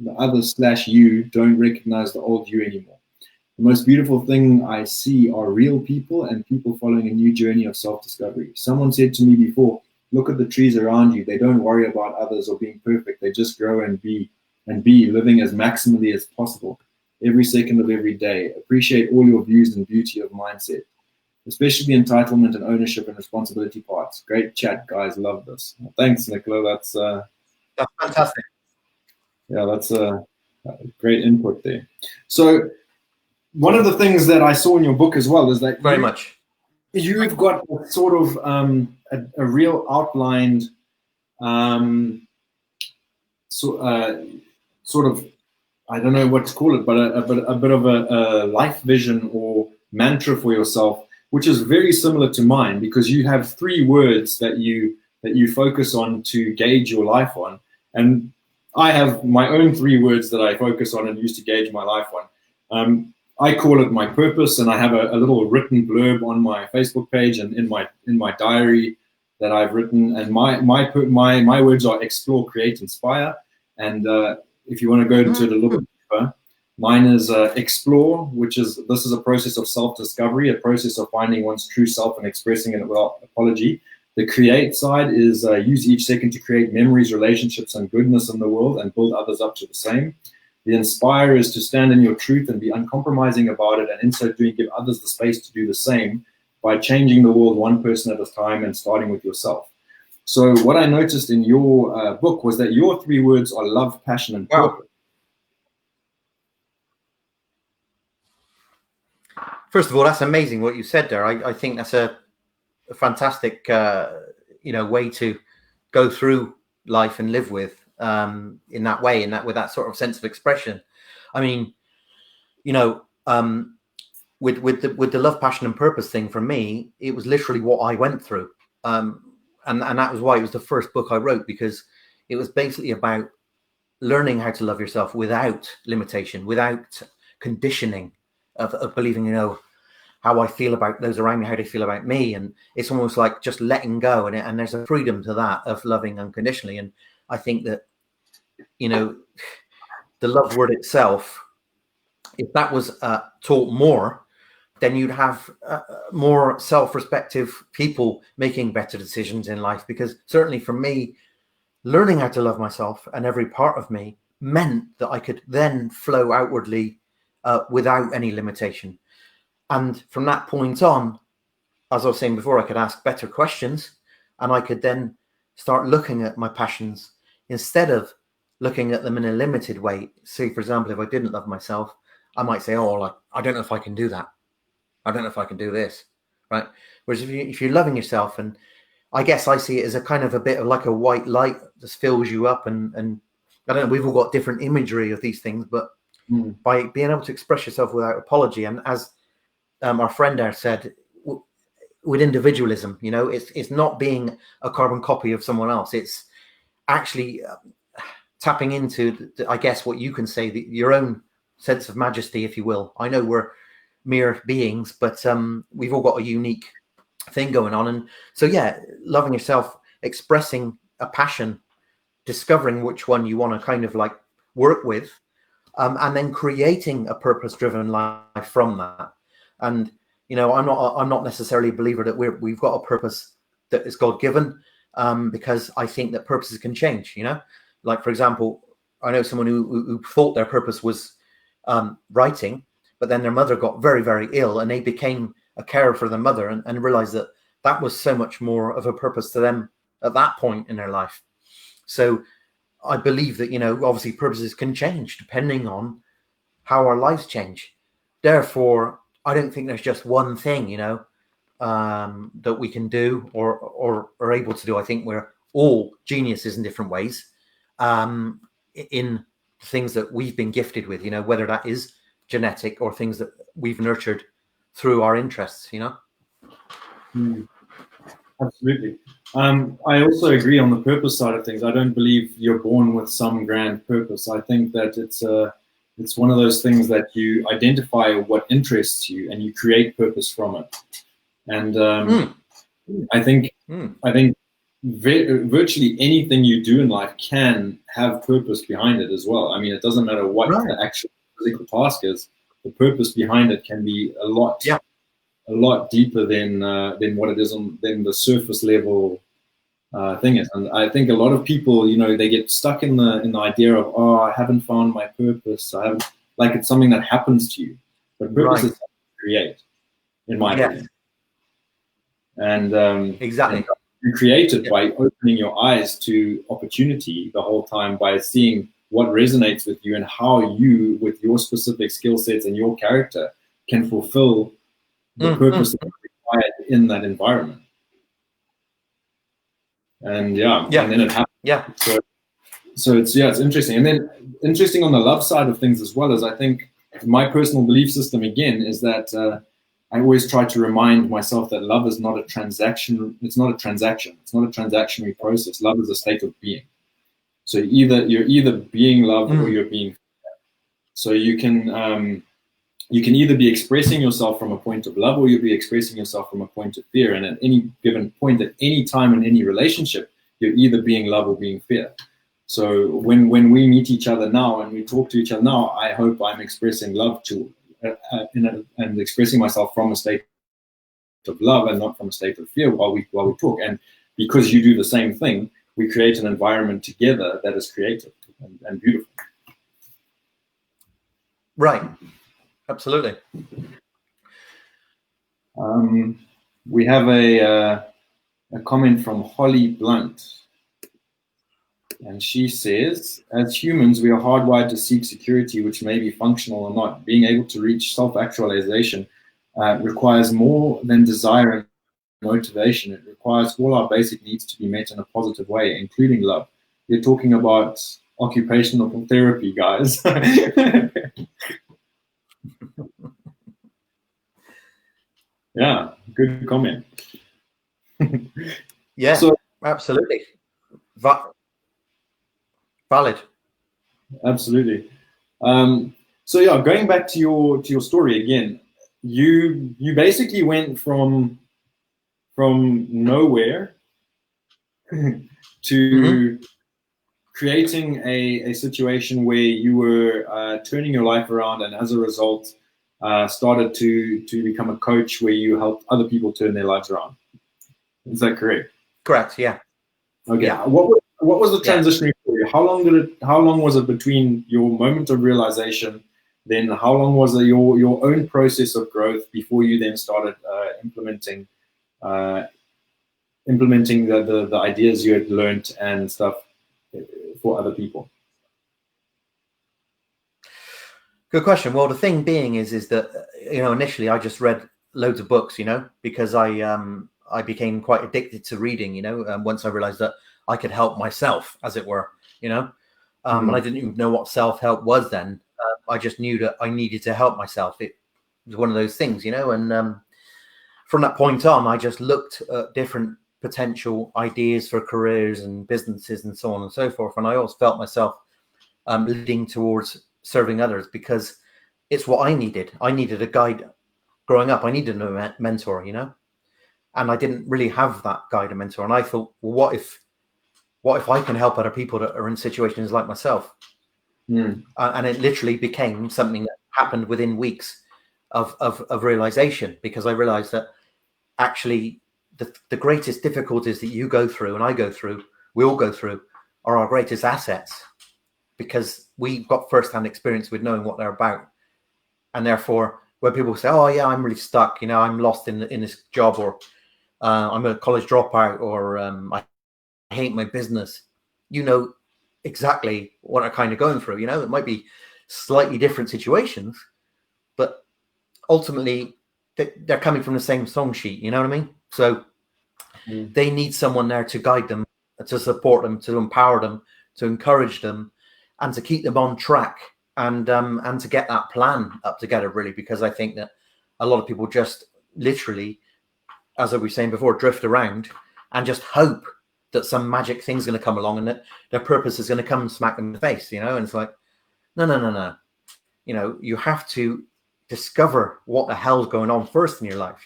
[SPEAKER 1] the others/you don't recognize the old you anymore. The most beautiful thing I see are real people and people following a new journey of self-discovery. Someone said to me before, look at the trees around you. They don't worry about others or being perfect. They just grow and be living as maximally as possible every second of every day. Appreciate all your views and beauty of mindset, especially the entitlement and ownership and responsibility parts. Great chat, guys. Love this. Well, thanks, Nicola. That's
[SPEAKER 2] fantastic.
[SPEAKER 1] Yeah, that's a great input there. So one of the things that I saw in your book as well is that you've got a sort of a real outlined sort of, I don't know what to call it, but a bit of a life vision or mantra for yourself, which is very similar to mine, because you have 3 words that you that you focus on to gauge your life on. And I have my own 3 words that I focus on and use to gauge my life on. I call it my purpose, and I have a little written blurb on my Facebook page and in my diary that I've written. And my words are explore, create, inspire. And if you want to go into it a little bit deeper, mine is explore, which is this is a process of self-discovery, a process of finding one's true self and expressing it without apology. The create side is use each second to create memories, relationships, and goodness in the world and build others up to the same. The inspire is to stand in your truth and be uncompromising about it, and in so doing give others the space to do the same by changing the world one person at a time and starting with yourself. So what I noticed in your book was that your 3 words are love, passion, and purpose.
[SPEAKER 2] First of all, that's amazing what you said there. I think that's a fantastic way to go through life and live with in that way, with that sort of sense of expression. I mean, with the love, passion, and purpose thing, for me, it was literally what I went through, and that was why it was the first book I wrote, because it was basically about learning how to love yourself without limitation, without conditioning of believing, how I feel about those around me, how they feel about me. And it's almost like just letting go. And there's a freedom to that of loving unconditionally. And I think that, the love word itself, if that was taught more, then you'd have more self-respective people making better decisions in life. Because certainly for me, learning how to love myself and every part of me meant that I could then flow outwardly without any limitation. And from that point on, as I was saying before, I could ask better questions, and I could then start looking at my passions instead of looking at them in a limited way. Say, for example, if I didn't love myself, I might say, I don't know if I can do that. I don't know if I can do this, right? Whereas if you're loving yourself, and I guess I see it as a kind of a bit of like a white light that fills you up, and I don't know, we've all got different imagery of these things, but by being able to express yourself without apology, and as our friend there said, with individualism, it's not being a carbon copy of someone else. It's actually tapping into, I guess, what you can say, your own sense of majesty, if you will. I know we're mere beings, but we've all got a unique thing going on. And so, yeah, loving yourself, expressing a passion, discovering which one you want to kind of like work with, and then creating a purpose-driven life from that. And I'm not necessarily a believer that we've got a purpose that is God-given, because I think that purposes can change. Like, for example, I know someone who thought their purpose was writing, but then their mother got very, very ill, and they became a carer for their mother, and realized that was so much more of a purpose to them at that point in their life. So I believe that obviously purposes can change depending on how our lives change. Therefore, I don't think there's just one thing, that we can do or are able to do. I think we're all geniuses in different ways, in things that we've been gifted with, whether that is genetic or things that we've nurtured through our interests,
[SPEAKER 1] Absolutely. I also agree on the purpose side of things. I don't believe you're born with some grand purpose. I think that it's one of those things that you identify what interests you and you create purpose from it. And I think virtually anything you do in life can have purpose behind it as well. I mean, it doesn't matter what the actual physical task is. The purpose behind it can be a lot deeper than what it is than the surface level thing is. And I think a lot of people, they get stuck in the idea of, I haven't found my purpose. I haven't, like, it's something that happens to you. But purpose is something to create, in my opinion. And
[SPEAKER 2] exactly.
[SPEAKER 1] And you create it by opening your eyes to opportunity the whole time, by seeing what resonates with you and how you, with your specific skill sets and your character, can fulfill the purpose that's required in that environment. And and then it happens. So it's interesting. And then interesting on the love side of things as well, is I think my personal belief system again is that I always try to remind myself that love is not a transaction. It's not a transaction. It's not a transactionary process. Love is a state of being. So you're either being loved or you're being. So you can either be expressing yourself from a point of love or you'll be expressing yourself from a point of fear. And at any given point, at any time in any relationship, you're either being love or being fear. So when we meet each other now and we talk to each other now, I hope I'm expressing love to and expressing myself from a state of love and not from a state of fear while we talk. And because you do the same thing, we create an environment together that is creative and beautiful.
[SPEAKER 2] Right. Absolutely.
[SPEAKER 1] We have a comment from Holly Blunt. And she says, as humans, we are hardwired to seek security, which may be functional or not. Being able to reach self-actualization requires more than desire and motivation. It requires all our basic needs to be met in a positive way, including love. You're talking about occupational therapy, guys. Yeah, good comment.
[SPEAKER 2] Yeah, so, absolutely. Valid.
[SPEAKER 1] Absolutely. So yeah, going back to your story again, you basically went from nowhere to creating a situation where you were turning your life around, and as a result, started to become a coach where you helped other people turn their lives around. Is that correct?
[SPEAKER 2] Correct. Yeah.
[SPEAKER 1] Okay.
[SPEAKER 2] Yeah.
[SPEAKER 1] What was the transitionary for you? How long was it between your moment of realization, then how long was your own process of growth before you then started implementing the ideas you had learned and stuff for other people?
[SPEAKER 2] Good question. Well, the thing being is that initially I just read loads of books, because I became quite addicted to reading, once I realized that I could help myself, as it were, and I didn't even know what self-help was then. I just knew that I needed to help myself. It was one of those things, and from that point on, I just looked at different potential ideas for careers and businesses and so on and so forth. And I always felt myself leading towards serving others because it's what I needed. I needed a guide growing up. I needed a mentor, and I didn't really have that guide and mentor. And I thought, well, what if I can help other people that are in situations like myself? And it literally became something that happened within weeks of realization, because I realized that actually the greatest difficulties that you go through and I go through, we all go through, are our greatest assets, because we've got firsthand experience with knowing what they're about. And therefore, when people say, oh yeah, I'm really stuck, I'm lost in this job, or I'm a college dropout, or I hate my business, exactly what I'm kind of going through. It might be slightly different situations, but ultimately they're coming from the same song sheet. You know what I mean? So they need someone there to guide them, to support them, to empower them, to encourage them, and to keep them on track, and to get that plan up together, really, because I think that a lot of people just literally, as I was saying before, drift around and just hope that some magic thing's going to come along and that their purpose is going to come and smack them in the face, and it's like, no. You have to discover what the hell's going on first in your life,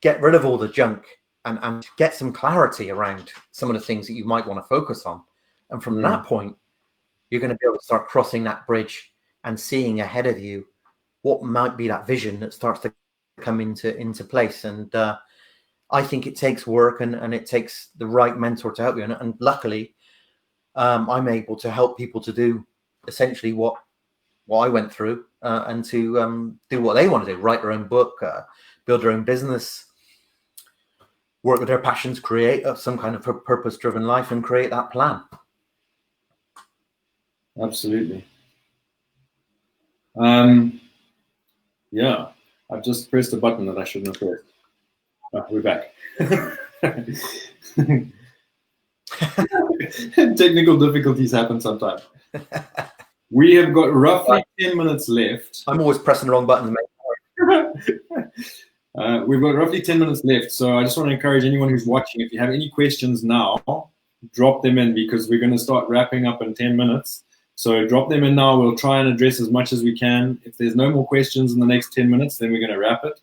[SPEAKER 2] get rid of all the junk and get some clarity around some of the things that you might want to focus on. And from that point, you're going to be able to start crossing that bridge and seeing ahead of you what might be that vision that starts to come into place. And I think it takes work and it takes the right mentor to help you. And luckily, I'm able to help people to do essentially what I went through, and to do what they want to do, write their own book, build their own business, work with their passions, create some kind of purpose-driven life, and create that plan.
[SPEAKER 1] Absolutely. Yeah, I've just pressed a button that I shouldn't have pressed. We're back. Technical difficulties happen sometimes. We have got roughly 10 minutes left.
[SPEAKER 2] I'm always pressing the wrong buttons, mate.
[SPEAKER 1] We've got roughly 10 minutes left, so I just want to encourage anyone who's watching, if you have any questions now, drop them in, because we're going to start wrapping up in 10 minutes. So drop them in now. We'll try and address as much as we can. If there's no more questions in the next 10 minutes, then we're going to wrap it.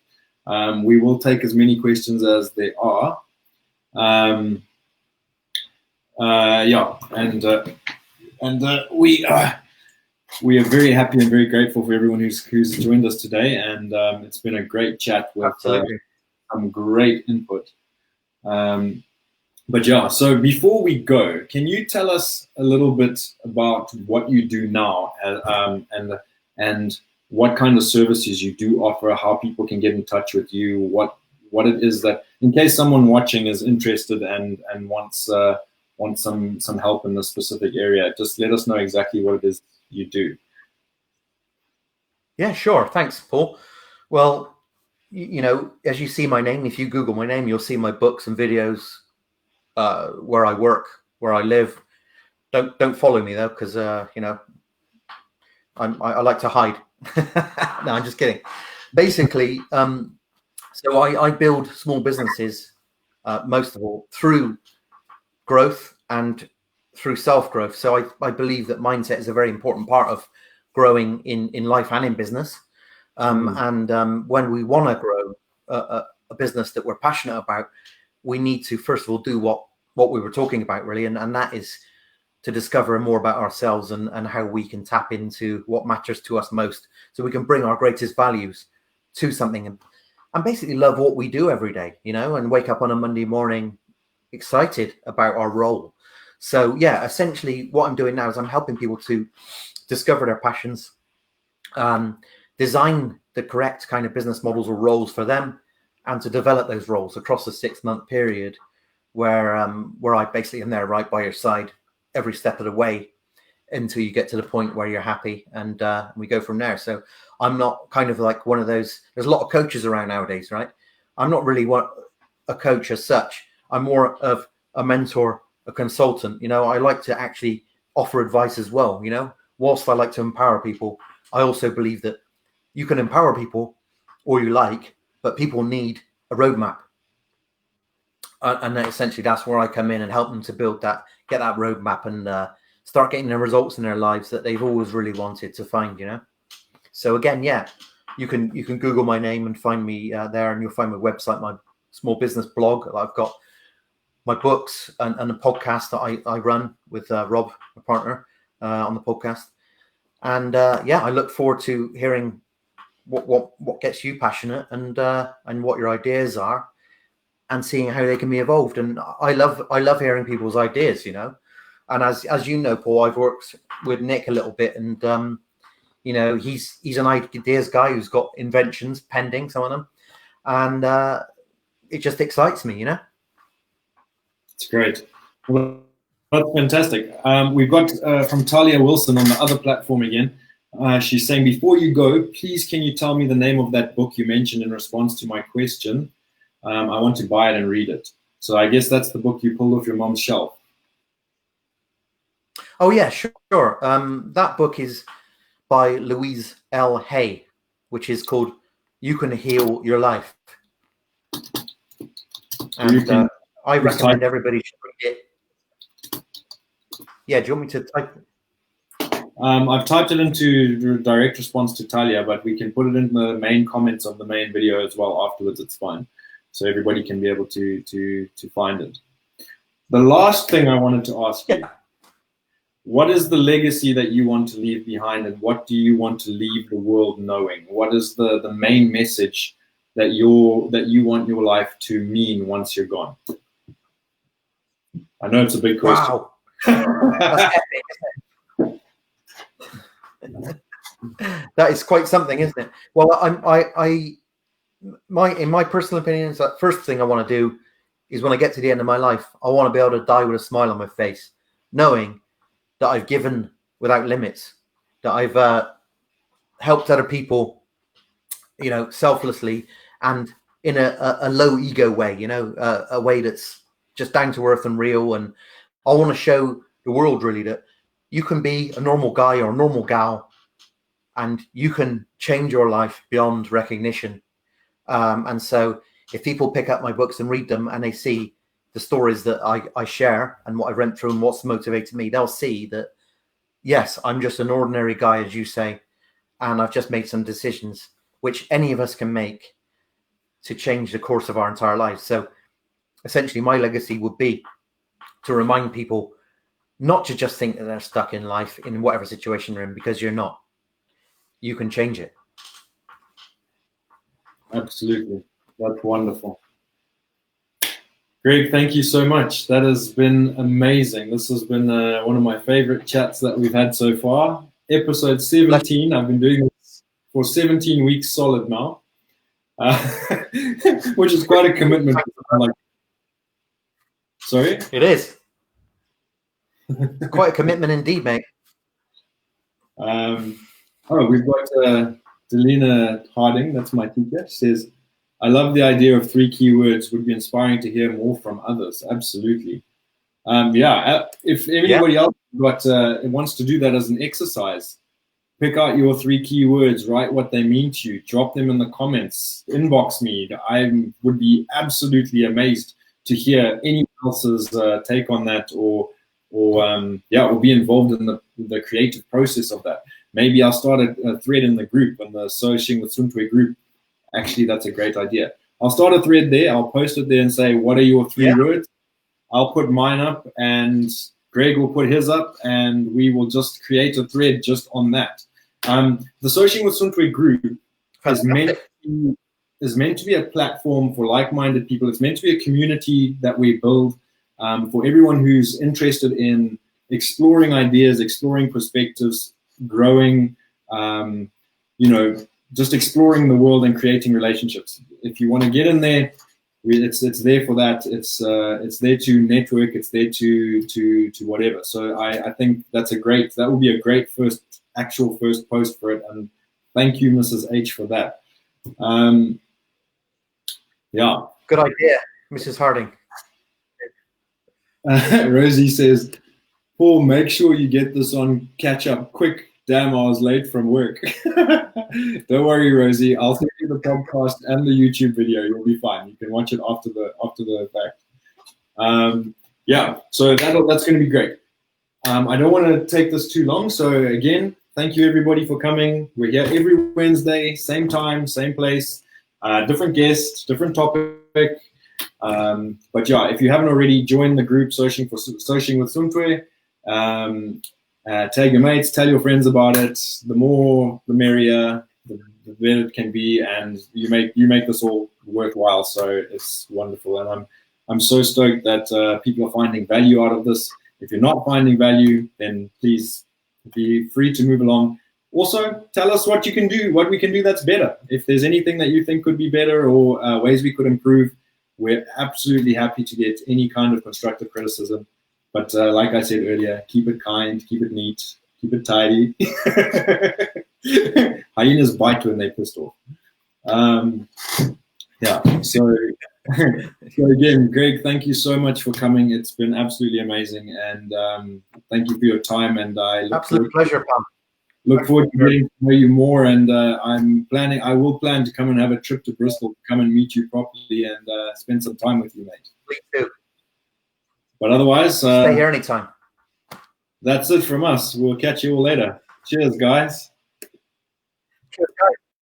[SPEAKER 1] We will take as many questions as there are. We are very happy and very grateful for everyone who's joined us today, and it's been a great chat with some great input. But yeah, so before we go, can you tell us a little bit about what you do now, and what kind of services you do offer, how people can get in touch with you, what it is that, in case someone watching is interested and wants some help in this specific area, just let us know exactly what it is you do.
[SPEAKER 2] Yeah, sure. Thanks, Paul. Well, you know, as you see my name, if you Google my name, you'll see my books and videos, where I work, where I live. Don't follow me though, because you know, I like to hide. No, I'm just kidding. Basically, so I build small businesses, most of all through growth and through self-growth. So I believe that mindset is a very important part of growing in life and in business. And when we want to grow a business that we're passionate about, we need to first of all do what we were talking about, really, and that is to discover more about ourselves and how we can tap into what matters to us most, so we can bring our greatest values to something and basically love what we do every day, you know, and wake up on a Monday morning excited about our role. So yeah, essentially what I'm doing now is I'm helping people to discover their passions, design the correct kind of business models or roles for them, and to develop those roles across a 6-month period where I basically am there right by your side every step of the way until you get to the point where you're happy, and we go from there. So I'm not kind of like one of those, there's a lot of coaches around nowadays, right? I'm not really a coach as such. I'm more of a mentor, a consultant. You know, I like to actually offer advice as well. You know, whilst I like to empower people, I also believe that you can empower people all you like, but people need a roadmap. And essentially that's where I come in and help them to build that, get that roadmap, and start getting the results in their lives that they've always really wanted to find, you know? So again, yeah, you can Google my name and find me there, and you'll find my website, my small business blog. I've got my books and a podcast that I run with Rob, my partner, on the podcast. And yeah, I look forward to hearing what gets you passionate and what your ideas are, and seeing how they can be evolved. And I love hearing people's ideas, you know. And as you know, Paul, I've worked with Nick a little bit, and you know, he's an ideas guy who's got inventions pending, some of them, and it just excites me, you know.
[SPEAKER 1] It's great. Well, that's fantastic. We've got from Talia Wilson on the other platform again. She's saying, before you go, please can you tell me the name of that book you mentioned in response to my question? I want to buy it and read it. So I guess that's the book you pulled off your mom's shelf.
[SPEAKER 2] Oh yeah, sure. That book is by Louise L. Hay, which is called "You Can Heal Your Life," and I recommend everybody should read it. Yeah, do you want me to type it?
[SPEAKER 1] I've typed it into direct response to Talia, but we can put it in the main comments of the main video as well afterwards. It's fine, so everybody can be able to find it. The last thing I wanted to ask you: what is the legacy that you want to leave behind, and what do you want to leave the world knowing? What is the main message that you want your life to mean once you're gone? I know it's a big question.
[SPEAKER 2] Wow. That's epic, isn't it? That is quite something, isn't it? Well, in my personal opinion, the first thing I want to do is, when I get to the end of my life, I want to be able to die with a smile on my face, knowing that I've given without limits, that I've helped other people, you know, selflessly and in a low ego way, you know, a way that's just down to earth and real. And I want to show the world really that you can be a normal guy or a normal gal, and you can change your life beyond recognition. And so if people pick up my books and read them and they see the stories that I share and what I went through and what's motivated me, they'll see that, yes, I'm just an ordinary guy, as you say, and I've just made some decisions which any of us can make to change the course of our entire lives. So essentially my legacy would be to remind people not to just think that they're stuck in life in whatever situation they're in, because you're not. You can change it.
[SPEAKER 1] Absolutely. That's wonderful. Greg, thank you so much. That has been amazing. This has been one of my favorite chats that we've had so far. Episode 17. I've been doing this for 17 weeks solid now, which is quite a commitment. Sorry?
[SPEAKER 2] It is. Quite a commitment indeed, mate.
[SPEAKER 1] We've got Delina Harding, that's my teacher. She says, I love the idea of 3 keywords. Would be inspiring to hear more from others. Absolutely. If anybody else wants to do that as an exercise, pick out your 3 keywords, write what they mean to you, drop them in the comments, inbox me. I would be absolutely amazed to hear anyone else's take on that, or be involved in the creative process of that. Maybe I'll start a thread in the group, in the Soshing with Suntwe group. Actually, that's a great idea. I'll start a thread there. I'll post it there and say, what are your 3 words? I'll put mine up and Greg will put his up, and we will just create a thread just on that. The Soshing with Suntwe group is meant to be a platform for like-minded people. It's meant to be a community that we build for everyone who's interested in exploring ideas, exploring perspectives, growing, just exploring the world and creating relationships. If you want to get in there, it's there for that. It's there to network. It's there to whatever. So I think that will be a great first post for it. And thank you, Mrs. H, for that.
[SPEAKER 2] Good idea, Mrs. Harding.
[SPEAKER 1] Rosie says, Paul, make sure you get this on catch up quick. Damn, I was late from work. Don't worry, Rosie. I'll send you the podcast and the YouTube video. You'll be fine. You can watch it after the fact. So that's going to be great. I don't want to take this too long. So again, thank you everybody for coming. We're here every Wednesday, same time, same place, different guests, different topic. If you haven't already, join the group Soshing with Suntwe. Tag your mates, tell your friends about it. The more, the merrier, the better it can be, and you make this all worthwhile. So it's wonderful, and I'm so stoked that people are finding value out of this. If you're not finding value, then please be free to move along. Also, tell us what we can do that's better. If there's anything that you think could be better, or ways we could improve, we're absolutely happy to get any kind of constructive criticism. But like I said earlier, keep it kind, keep it neat, keep it tidy. Hyenas bite when they're pissed off. So again, Greg, thank you so much for coming. It's been absolutely amazing, and thank you for your time. And I look forward to getting to know you more. And I will plan to come and have a trip to Bristol, come and meet you properly, and spend some time with you, mate.
[SPEAKER 2] Please do.
[SPEAKER 1] But otherwise,
[SPEAKER 2] stay here anytime.
[SPEAKER 1] That's it from us. We'll catch you all later. Cheers, guys.
[SPEAKER 2] Cheers, guys.